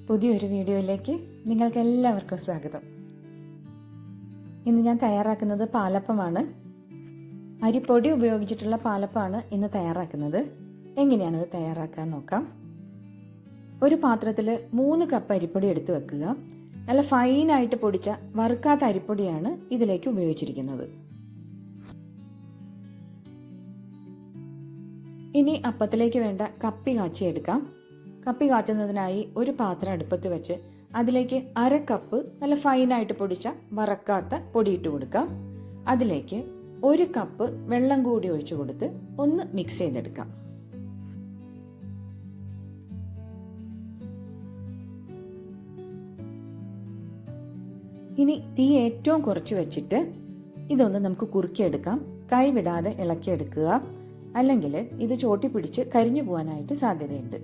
പുതിയൊരു വീഡിയോയിലേക്ക് നിങ്ങൾക്ക് എല്ലാവർക്കും സ്വാഗതം. ഇന്ന് ഞാൻ തയ്യാറാക്കുന്നത് പാലപ്പമാണ്. അരിപ്പൊടി ഉപയോഗിച്ചിട്ടുള്ള പാലപ്പമാണ് ഇന്ന് തയ്യാറാക്കുന്നത്. എങ്ങനെയാണത് തയ്യാറാക്കാൻ നോക്കാം. ഒരു പാത്രത്തിൽ 3 കപ്പ് അരിപ്പൊടി എടുത്തു വെക്കുക. നല്ല ഫൈനായിട്ട് പൊടിച്ച വറുക്കാത്ത അരിപ്പൊടിയാണ് ഇതിലേക്ക് ഉപയോഗിച്ചിരിക്കുന്നത്. ഇനി അപ്പത്തിലേക്ക് വേണ്ട കപ്പി കാച്ചിയെടുക്കാം. കപ്പി കാച്ചുന്നതിനായി ഒരു പാത്രം അടുപ്പത്ത് വെച്ച് അതിലേക്ക് 1/2 കപ്പ് നല്ല ഫൈനായിട്ട് പൊടിച്ച വറക്കാത്ത പൊടിയിട്ട് കൊടുക്കാം. അതിലേക്ക് 1 കപ്പ് വെള്ളം കൂടി ഒഴിച്ചു കൊടുത്ത് ഒന്ന് മിക്സ് ചെയ്തെടുക്കാം. ഇനി തീ ഏറ്റവും കുറച്ച് വെച്ചിട്ട് ഇതൊന്ന് നമുക്ക് കുറുക്കിയെടുക്കാം. കൈ വിടാതെ ഇളക്കിയെടുക്കുക, അല്ലെങ്കിൽ ഇത് ചോട്ടി പിടിച്ച് കരിഞ്ഞു പോകാനായിട്ട് സാധ്യതയുണ്ട്.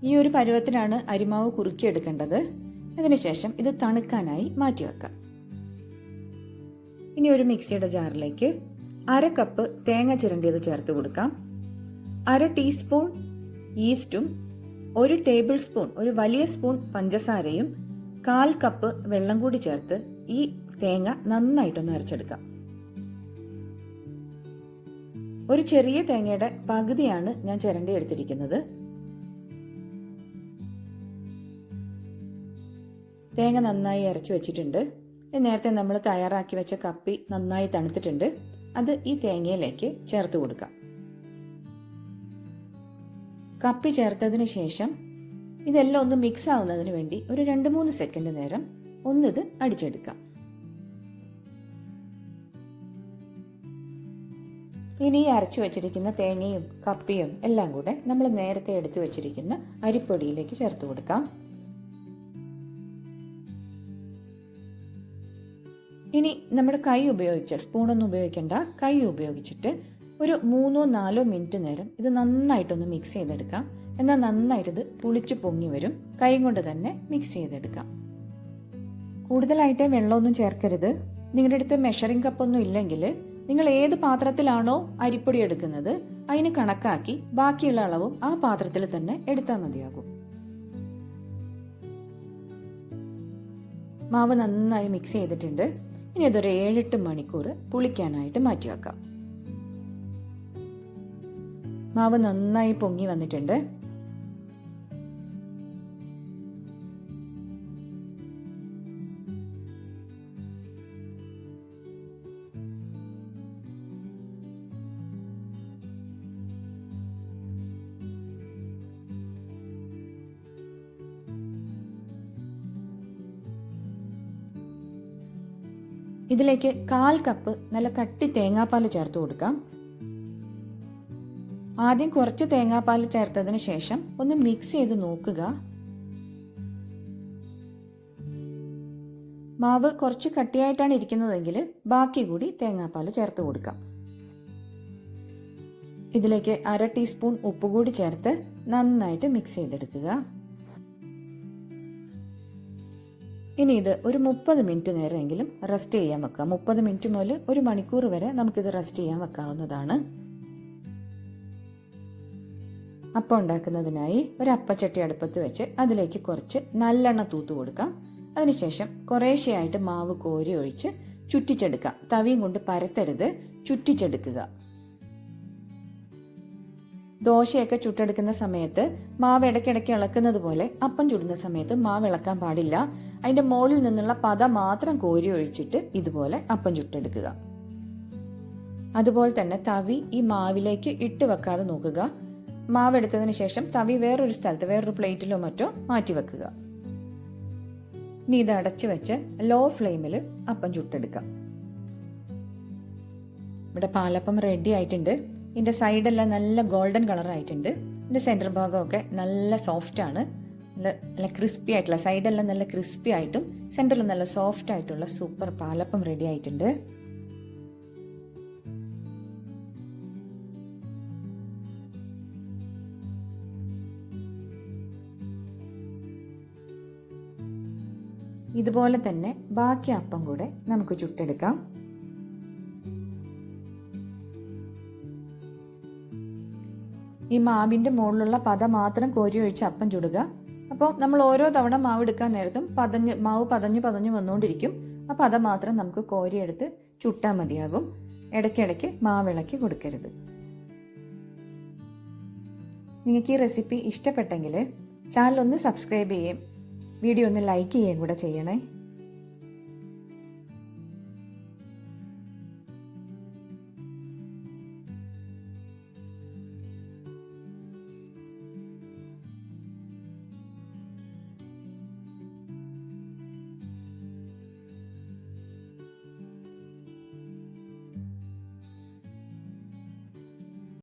ഈ ഒരു പരുവത്തിനാണ് അരിമാവ് കുറുക്കിയെടുക്കേണ്ടത്. അതിനുശേഷം ഇത് തണുക്കാനായി മാറ്റിവെക്കാം. ഇനി ഒരു മിക്സിയുടെ ജാറിലേക്ക് 1/2 കപ്പ് തേങ്ങ ചിരണ്ടിയത് ചേർത്ത് കൊടുക്കാം. 1/2 ടീസ്പൂൺ ഈസ്റ്റും 1 ടേബിൾ സ്പൂൺ ഒരു വലിയ സ്പൂൺ പഞ്ചസാരയും 1/4 കപ്പ് വെള്ളം കൂടി ചേർത്ത് ഈ തേങ്ങ നന്നായിട്ടൊന്ന് അരച്ചെടുക്കാം. ഒരു ചെറിയ തേങ്ങയുടെ പകുതിയാണ് ഞാൻ ചിരണ്ടി എടുത്തിരിക്കുന്നത്. തേങ്ങ നന്നായി അരച്ചു വെച്ചിട്ടുണ്ട്. നേരത്തെ നമ്മൾ തയ്യാറാക്കി വെച്ച കപ്പി നന്നായി തണുത്തിട്ടുണ്ട്. അത് ഈ തേങ്ങയിലേക്ക് ചേർത്ത് കൊടുക്കാം. കപ്പി ചേർത്തതിന് ശേഷം ഇതെല്ലാം ഒന്ന് മിക്സ് ആവുന്നതിന് വേണ്ടി ഒരു 2-3 സെക്കൻഡ് നേരം ഒന്നിത് അടിച്ചെടുക്കാം. ഇനി അരച്ചു വെച്ചിരിക്കുന്ന തേങ്ങയും കപ്പിയും എല്ലാം കൂടെ നമ്മൾ നേരത്തെ എടുത്തു വെച്ചിരിക്കുന്ന അരിപ്പൊടിയിലേക്ക് ചേർത്ത് കൊടുക്കാം. ഇനി നമ്മുടെ കൈ ഉപയോഗിച്ച്, സ്പൂണൊന്നും ഉപയോഗിക്കേണ്ട, കൈ ഉപയോഗിച്ചിട്ട് ഒരു 3-4 മിനിറ്റ് നേരം ഇത് നന്നായിട്ടൊന്ന് മിക്സ് ചെയ്തെടുക്കാം. എന്നാൽ നന്നായിട്ട് ഇത് പുളിച്ചു പൊങ്ങി വരും. കൈ കൊണ്ട് തന്നെ മിക്സ് ചെയ്തെടുക്കാം. കൂടുതലായിട്ട് വെള്ളമൊന്നും ചേർക്കരുത്. നിങ്ങളുടെ അടുത്ത് മെഷറിംഗ് കപ്പൊന്നും ഇല്ലെങ്കിൽ നിങ്ങൾ ഏത് പാത്രത്തിലാണോ അരിപ്പൊടി എടുക്കുന്നത് അതിന് കണക്കാക്കി ബാക്കിയുള്ള അളവും ആ പാത്രത്തിൽ തന്നെ എടുത്താൽ മതിയാകും. മാവ് നന്നായി മിക്സ് ചെയ്തിട്ടുണ്ട്. ഇനി ഇതൊരു 7-8 മണിക്കൂർ പുളിക്കാനായിട്ട് മാറ്റിവെക്കാം. മാവ് നന്നായി പൊങ്ങി വന്നിട്ടുണ്ട്. ഇതിലേക്ക് 1/4 കപ്പ് നല്ല കട്ടി തേങ്ങാപ്പാൽ ചേർത്ത് കൊടുക്കാം. ആദ്യം കുറച്ച് തേങ്ങാപ്പാൽ ചേർത്തതിന് ശേഷം ഒന്ന് മിക്സ് ചെയ്ത് നോക്കുക. മാവ് കുറച്ച് കട്ടിയായിട്ടാണ് ഇരിക്കുന്നതെങ്കിൽ ബാക്കി കൂടി തേങ്ങാപ്പാൽ ചേർത്ത് കൊടുക്കാം. ഇതിലേക്ക് 1/2 ടീസ്പൂൺ ഉപ്പ് കൂടി ചേർത്ത് നന്നായിട്ട് മിക്സ് ചെയ്തെടുക്കുക. ഇനി ഇത് ഒരു 30 മിനിറ്റ് നേരമെങ്കിലും റെസ്റ്റ് ചെയ്യാൻ വെക്കാം. 30 മിനിറ്റ് മുതൽ 1 മണിക്കൂർ വരെ നമുക്കിത് റെസ്റ്റ് ചെയ്യാൻ വെക്കാവുന്നതാണ്. അപ്പം ഉണ്ടാക്കുന്നതിനായി ഒരു അപ്പച്ചട്ടി അടുപ്പത്ത് വെച്ച് അതിലേക്ക് കുറച്ച് നല്ലെണ്ണ തൂത്ത് കൊടുക്കാം. അതിനുശേഷം കുറേശ്ശെയായിട്ട് മാവ് കോരി ഒഴിച്ച് ചുറ്റിച്ചെടുക്കാം. തവിയും കൊണ്ട് പരത്തരുത്, ചുറ്റിച്ചെടുക്കുക. ദോശയൊക്കെ ചുട്ടെടുക്കുന്ന സമയത്ത് മാവ് ഇടയ്ക്കിടയ്ക്ക് ഇളക്കുന്നത് പോലെ അപ്പം ചുടുന്ന സമയത്ത് മാവ് ഇളക്കാൻ പാടില്ല. അതിന്റെ മുകളിൽ നിന്നുള്ള പത മാത്രം കോരി ഒഴിച്ചിട്ട് ഇതുപോലെ അപ്പം ചുട്ടെടുക്കുക. അതുപോലെ തന്നെ തവി ഈ മാവിലേക്ക് ഇട്ട് വെക്കാതെ നോക്കുക. മാവ് എടുത്തതിന് ശേഷം തവി വേറൊരു സ്ഥലത്ത്, വേറൊരു പ്ലേറ്റിലോ മറ്റോ മാറ്റി വെക്കുക. ഇനി ഇത് അടച്ചു വെച്ച് ലോ ഫ്ലെയിമിൽ അപ്പം ചുട്ടെടുക്കാം. ഇവിടെ പാലപ്പം റെഡി ആയിട്ടുണ്ട്. ഇതിന്റെ സൈഡെല്ലാം നല്ല ഗോൾഡൻ കളർ ആയിട്ടുണ്ട്. ഇതിന്റെ സെന്റർ ഭാഗമൊക്കെ നല്ല സോഫ്റ്റ് ആണ്. നല്ല ക്രിസ്പി ആയിട്ടുള്ള, സൈഡെല്ലാം നല്ല ക്രിസ്പി ആയിട്ടും സെന്ററിൽ നല്ല സോഫ്റ്റ് ആയിട്ടുള്ള സൂപ്പർ പാലപ്പം റെഡി ആയിട്ടുണ്ട്. ഇതുപോലെ തന്നെ ബാക്കി അപ്പം കൂടെ നമുക്ക് ചുട്ടെടുക്കാം. ഈ മാവിന്റെ മുകളിലുള്ള പത മാത്രം കോരി ഒഴിച്ച് അപ്പം ചുടുക. അപ്പോൾ നമ്മൾ ഓരോ തവണ മാവ് എടുക്കാൻ നേരത്തും മാവ് പതഞ്ഞ് വന്നുകൊണ്ടിരിക്കും. ആ പത മാത്രം നമുക്ക് കോരിയെടുത്ത് ചുട്ടാൽ മതിയാകും. ഇടയ്ക്കിടയ്ക്ക് മാവ് ഇളക്കി കൊടുക്കരുത്. നിങ്ങൾക്ക് ഈ റെസിപ്പി ഇഷ്ടപ്പെട്ടെങ്കിൽ ചാനൽ ഒന്ന് സബ്സ്ക്രൈബ് ചെയ്യുകയും വീഡിയോ ഒന്ന് ലൈക്ക് ചെയ്യുകയും കൂടെ ചെയ്യണേ.